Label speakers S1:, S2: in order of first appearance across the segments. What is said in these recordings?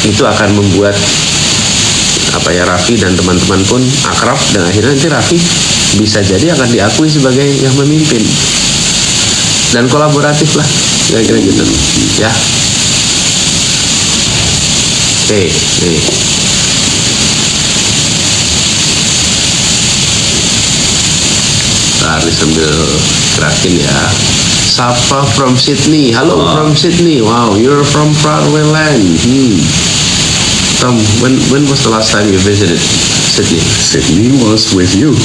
S1: itu akan membuat Raffi dan teman-teman pun akrab, dan akhirnya nanti Raffi bisa jadi akan diakui sebagai yang memimpin dan kolaboratif lah, kira-kira gitu ya. Oke, nih harus sambil gerakin ya. Sapa from Sydney, halo from Sydney, wow, you're from faraway land. Tom, when was the last time you visited Sydney?
S2: Sydney was with you.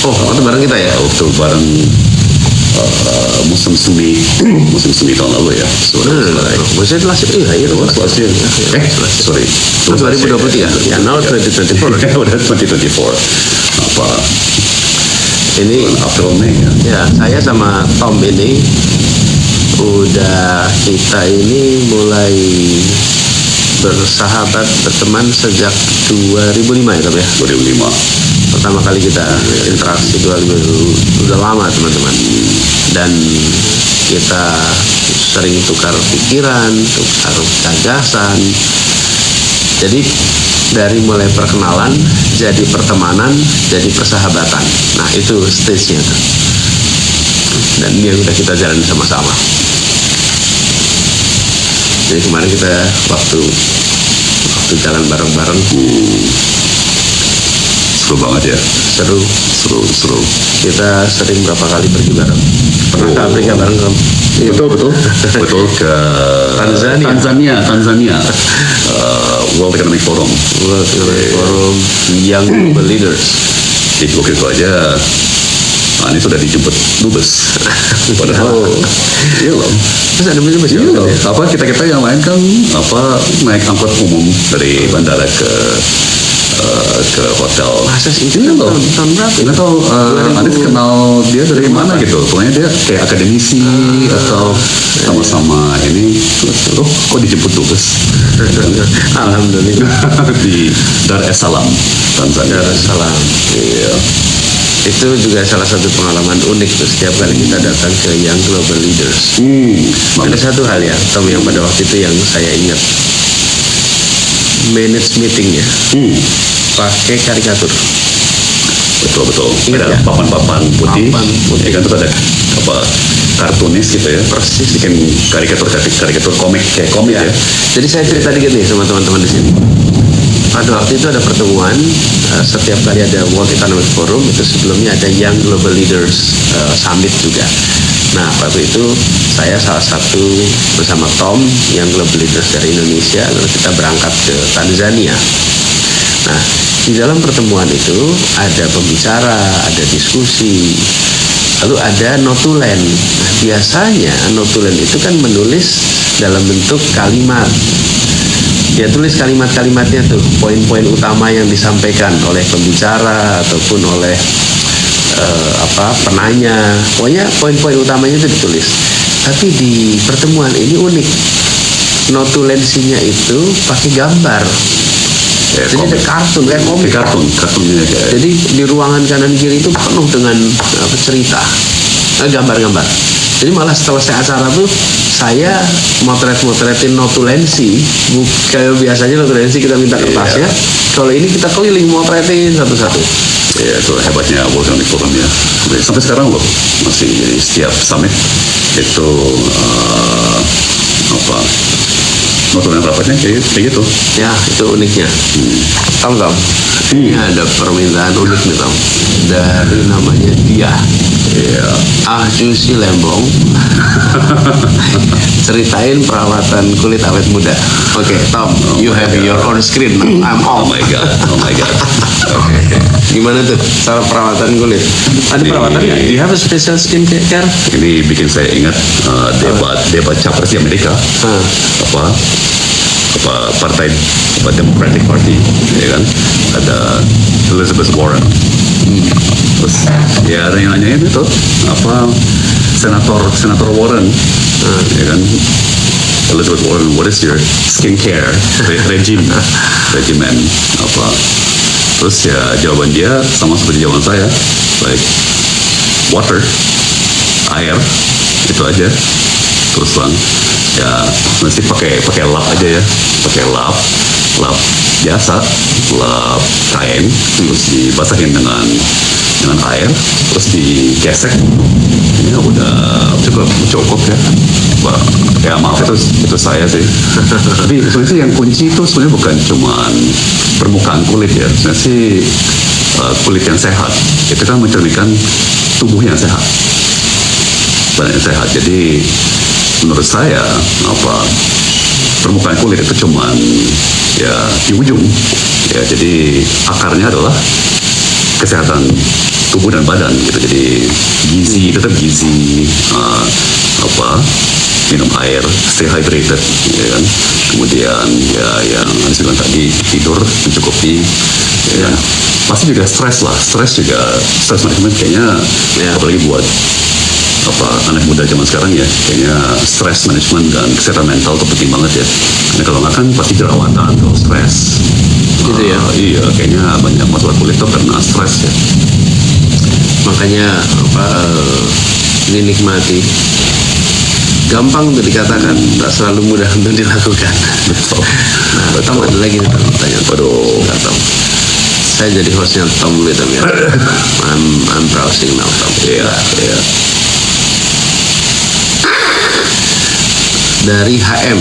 S1: Oh, waktu bareng kita ya?
S2: Waktu bareng musim semi tahun lalu ya.
S1: Was it last year? Iya,
S2: last year. Sorry.
S1: 2023. Ya, now 2024.
S2: Udah 2024. Apa?
S1: Ini
S2: April Mei ya.
S1: Ya, saya sama Tom ini kita ini mulai bersahabat, berteman sejak 2005 ya Tom ya?
S2: 2005.
S1: Pertama kali kita interaksi 2000, udah lama teman-teman. Dan kita sering tukar pikiran, tukar gagasan. Jadi dari mulai perkenalan, jadi pertemanan, jadi persahabatan. Nah itu stage-nya tuh. Dan ini yang udah kita jalani sama-sama. Jadi kemarin kita waktu jalan bareng-bareng,
S2: seru banget ya.
S1: Seru. Kita sering berapa kali pergi bareng. Pernah ke Afrika bareng Tom?
S2: Betul ke Tanzania. World Economic Forum,
S1: Young Global Leaders.
S2: Di waktu itu aja ini sudah dijemput dubes. Padahal iya loh.
S1: Terus ada dubes ya?
S2: Kita yang lain kan naik angkut umum dari bandara ke hotel.
S1: Masa sih itu tahun berapa?
S2: Nggak tahu. Anies kenal dia dari mana gitu. Pokoknya dia kayak akademisi atau sama-sama ini. Loh, kok dijemput dubes?
S1: Alhamdulillah.
S2: Di Dar es Salaam, Tanzania.
S1: Dar es Salaam.
S2: Iya.
S1: Itu juga salah satu pengalaman unik tuh setiap kali kita datang ke Young Global Leaders. Ada satu hal ya, Tom, yang pada waktu itu yang saya ingat. Manage meetingnya pakai karikatur.
S2: Betul.
S1: Ingat
S2: ada
S1: ya?
S2: papan-papan putih. Ya kan, terus ada kartunis gitu ya.
S1: Persis.
S2: Bikin karikatur komik kayak komik ya.
S1: Jadi saya cerita dikit nih sama teman-teman di sini. Pada waktu itu ada pertemuan, setiap kali ada World Economic Forum, itu sebelumnya ada Young Global Leaders Summit juga. Nah, waktu itu saya salah satu bersama Tom, Young Global Leaders dari Indonesia, lalu kita berangkat ke Tanzania. Nah, di dalam pertemuan itu ada pembicara, ada diskusi, lalu ada notulen. Nah, biasanya notulen itu kan menulis dalam bentuk kalimat. Dia tulis kalimat-kalimatnya tuh, poin-poin utama yang disampaikan oleh pembicara ataupun oleh penanya. Pokoknya poin-poin utamanya itu ditulis. Tapi di pertemuan ini unik, notulensinya itu pakai gambar. Jadi ada kartun kayak komik.
S2: Kartunnya kayak.
S1: Jadi di ruangan kanan kiri itu penuh dengan cerita, gambar-gambar. Jadi malah setelah acara tuh saya motretin notulensi. Kayak biasanya notulensi kita minta kertasnya. Kalau ini kita keliling motretin satu-satu.
S2: Ya, itu hebatnya World Economic Forum ya. Sampai sekarang loh masih jadi setiap summit itu notulen rapatnya kayak gitu.
S1: Ya, itu uniknya. Tom, ini ada permintaan unik nih Tom, dari namanya dia. Juicy Lembong. Ceritain perawatan kulit awet muda. Oke, Tom, you have your own screen. I'm off.
S2: Oh my god.
S1: Okay. Gimana tuh cara perawatan kulit? Ada perawatannya? Do you have a special skin care?
S2: Ini bikin saya ingat debat capres di Amerika. Partai Democratic Party, ya kan? Ada Elizabeth Warren. Terus ya ada yang nanyain itu Senator Warren, ya kan? Elizabeth Warren, what is your skincare regimen? Terus ya jawaban dia sama seperti jawaban saya, like water, air, itu aja. terus terang ya mesti pakai lap aja ya, pakai lap biasa, lap kain, terus dibasahin dengan air, terus digesek, ya udah cukup ya. Wah, ya maaf itu saya sih. Tapi sebenarnya sih yang kunci itu sebenarnya bukan cuman permukaan kulit ya, sebenarnya sih kulit yang sehat itu kan mencerminkan tubuh yang sehat, badan yang sehat. Jadi menurut saya permukaan kulit itu cuman ya di ujung ya, jadi akarnya adalah kesehatan tubuh dan badan gitu. Jadi gizi, tetap gizi, minum air, stay hydrated ya kan. Kemudian ya yang Anda bilang tadi, tidur mencukupi ya. Pasti juga stres juga, stres manajemen kayaknya ya, apalagi buat anak muda zaman sekarang ya, kayaknya stress management dan kesehatan mental itu penting banget ya. Karena kalau nggak kan pasti jerawatan atau stres.
S1: Gitu ya.
S2: Iya, kayaknya banyak masalah kulit itu karena stres ya.
S1: Makanya dinikmati. Gampang untuk dikatakan, tak selalu mudah untuk dilakukan.
S2: Betul.
S1: Nah, Tom ada lagi nih pertanyaan.
S2: Waduh.
S1: Enggak, Tom. Saya jadi hostnya Tom gitu ya. I'm browsing now, Tom.
S2: Iya.
S1: Dari HM,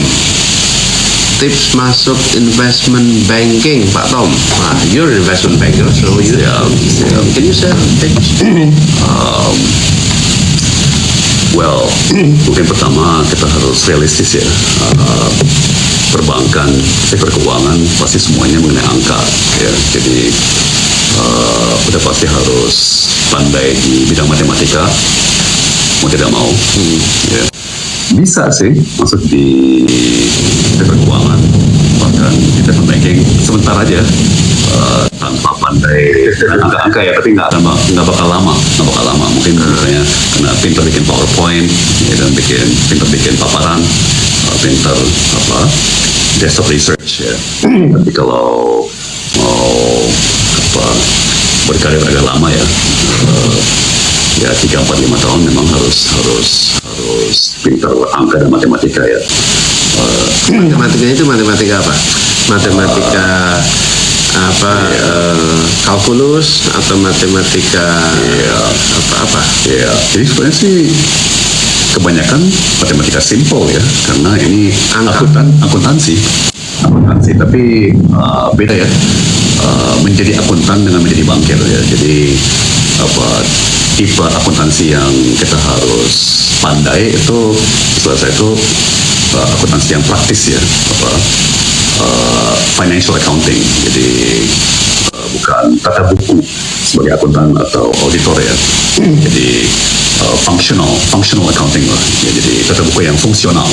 S1: tips masuk investment banking, Pak Tom. Nah, you're an investment banker, so can you share tips?
S2: Well, mungkin pertama kita harus realistis ya. Perbankan, sektor keuangan pasti semuanya mengenai angka ya. Jadi udah pasti harus pandai di bidang matematika, mau tidak mau. Ya. Bisa sih masuk di sektor keuangan, bahkan di investment banking sebentar aja, tanpa pandai dengan angka-angka ya, tapi nggak bakal lama. Mungkin misalnya karena pintar bikin PowerPoint ya, dan pintar bikin paparan, pintar desktop research ya. Tapi kalau mau berkarir agak lama ya, ya 3, 4, 5 tahun memang harus pintar angka dan matematika ya.
S1: Matematikanya itu matematika apa? Matematika kalkulus atau matematika apa?
S2: Ya, jadi sebenarnya sih kebanyakan matematika simple ya, karena ini akuntansi, tapi beda ya. Menjadi akuntan dengan menjadi bankir ya. Jadi tipe akuntansi yang kita harus pandai itu setelah saya itu akuntansi yang praktis ya, financial accounting. Jadi bukan tata buku sebagai akuntan atau auditor ya. Jadi functional accounting lah. Ya, jadi tata buku yang fungsional.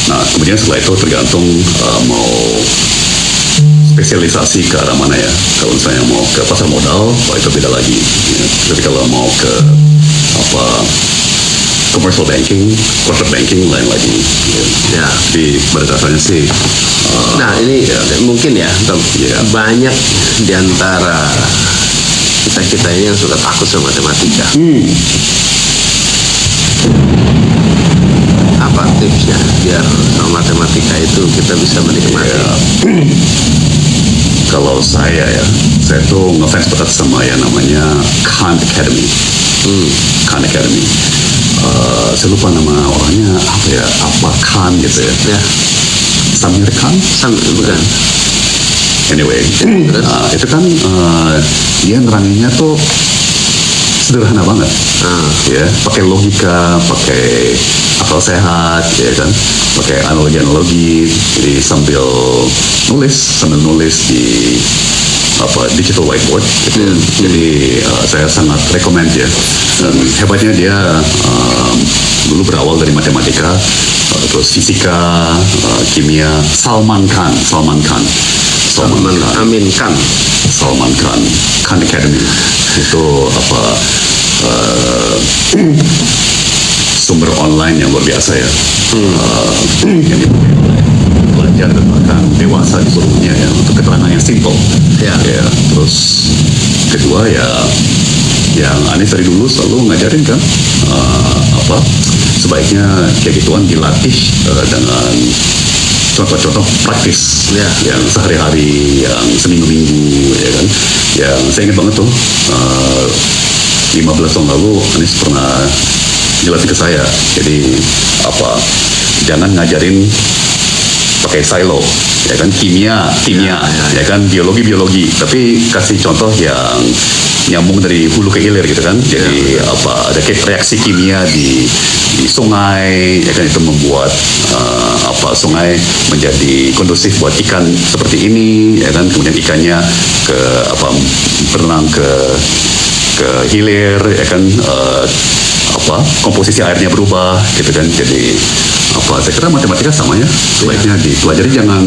S2: Nah, kemudian setelah itu tergantung mau spesialisasi ke arah mana ya. Kalau misalnya mau ke pasar modal, itu beda lagi. Ya. Tapi kalau mau ke commercial banking, corporate banking, lain lagi. Ya, tapi pada dasarnya sih.
S1: Nah, ini mungkin ya, Tom.
S2: Ya.
S1: Banyak di antara kita ini yang suka takut sama matematika. Apa tipsnya biar sama matematika itu kita bisa menikmati?
S2: Ya. Kalau saya tuh ngefans banget sama yang namanya Khan Academy. Khan Academy. Saya lupa nama orangnya apa Khan gitu ya. Samir Khan?
S1: Bukan.
S2: Anyway, itu kan dia neranginnya tuh sederhana banget. Ya, pakai logika, pakai akal sehat, ya kan, pakai analogi. Jadi sambil nulis di digital whiteboard gitu. Jadi saya sangat recommend ya. Dan hebatnya dia dulu berawal dari matematika, terus fisika, kimia. Salman Khan. Khan Academy itu sumber online yang luar biasa ya. Yang dipakai oleh pelajar dan bahkan dewasa di seluruh dunia ya, untuk keterangan yang simple.
S1: Ya.
S2: Terus kedua ya yang Anies dari dulu selalu ngajarin kan apa sebaiknya kayak gituan dilatih dengan contoh-contoh praktis
S1: Ya.
S2: yang sehari-hari, yang seminggu-minggu, ya kan. Yang saya ingat banget tuh 15 tahun lalu Anies pernah jelasin ke saya. Jadi apa? Jangan ngajarin pakai silo, ya kan, kimia, ya kan, biologi, tapi kasih contoh yang nyambung dari hulu ke hilir gitu kan. Jadi apa, ada kayak reaksi kimia di sungai, ya kan, itu membuat apa, sungai menjadi kondusif buat ikan seperti ini, ya kan. Kemudian ikannya ke apa, berenang ke hilir, ya kan, apa, komposisi airnya berubah gitu kan. Jadi apa, saya kira matematika sama ya, sebaiknya dipelajari, jangan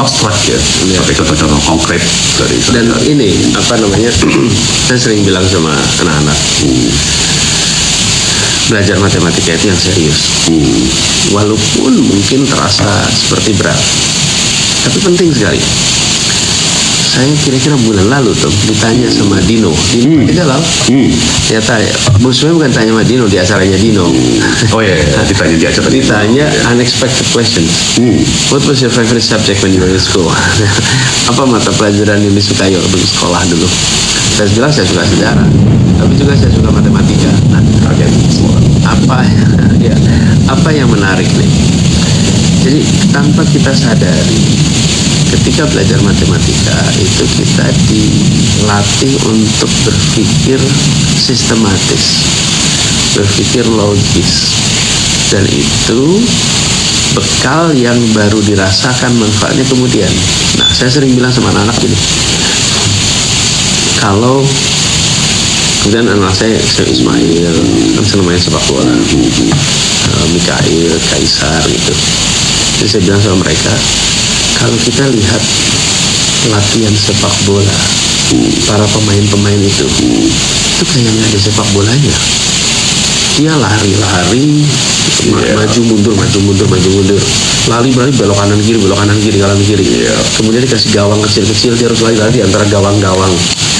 S2: abstrak ya, pakai contoh-contoh konkret dari
S1: Dan
S2: sehari-hari.
S1: ini apa namanya? Saya sering bilang sama anak-anak, belajar matematika itu yang serius. Walaupun mungkin terasa seperti berat, tapi penting sekali. Saya kira-kira bulan lalu tuh ditanya sama Dino Jalal. Ternyata Bu Sumi bukan tanya sama Dino di acaranya Dino.
S2: Oh ya, ditanya di acara tadi.
S1: Ditanya unexpected questions. What was your favorite subject when you were in school? Apa mata pelajaran yang disukai waktu sekolah dulu? Saya bilang saya suka sejarah, tapi juga saya suka matematika. Nah,
S2: Kaget semua.
S1: apa yang menarik nih? Jadi tanpa kita sadari, ketika belajar matematika itu kita dilatih untuk berpikir sistematis, berpikir logis, dan itu bekal yang baru dirasakan manfaatnya kemudian. Nah, saya sering bilang sama anak-anak gini, kalau kemudian anak saya Ismail kan senang main sepak bola, Mikail, Kaisar gitu. Jadi saya bilang sama mereka, kalau kita lihat latihan sepak bola, para pemain-pemain itu kayak nggak ada sepak bolanya. Dia lari-lari, maju mundur, lari belok kanan kiri, kanan kiri. Kemudian dikasih gawang kecil-kecil, dia harus lari-lari di antara gawang-gawang.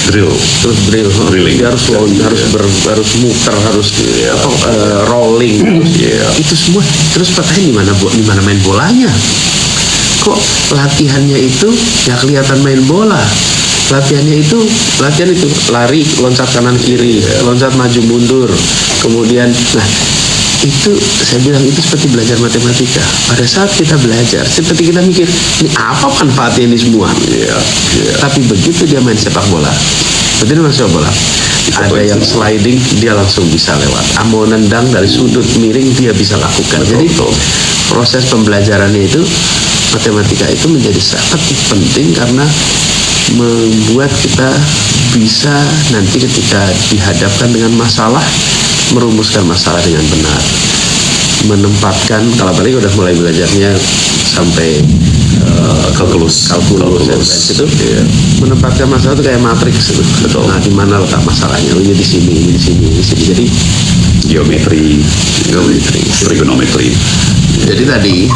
S2: Drill.
S1: Terus
S2: Drilling.
S1: dia harus harus muter, harus rolling. Itu semua. Terus pertanyaan di mana main bolanya? Kok latihannya itu nggak kelihatan main bola? Latihan itu lari, loncat kanan kiri, loncat maju mundur, kemudian itu saya bilang itu seperti belajar matematika. Pada saat kita belajar, seperti kita mikir ini apa manfaatnya ini semua. Tapi begitu dia main sepak bola, ada yang sliding, dia langsung bisa lewat. Mau nendang dari sudut miring, dia bisa lakukan. Jadi proses pembelajarannya itu, matematika itu menjadi sangat penting karena membuat kita bisa nanti ketika dihadapkan dengan masalah, merumuskan masalah dengan benar, menempatkan, kalau apalagi udah mulai belajarnya sampai kalkulus itu, menempatkan masalah itu kayak matriks itu. Nah, di mana letak masalahnya? Ini di sini. Jadi
S2: Geometri, trigonometri.
S1: jadi tadi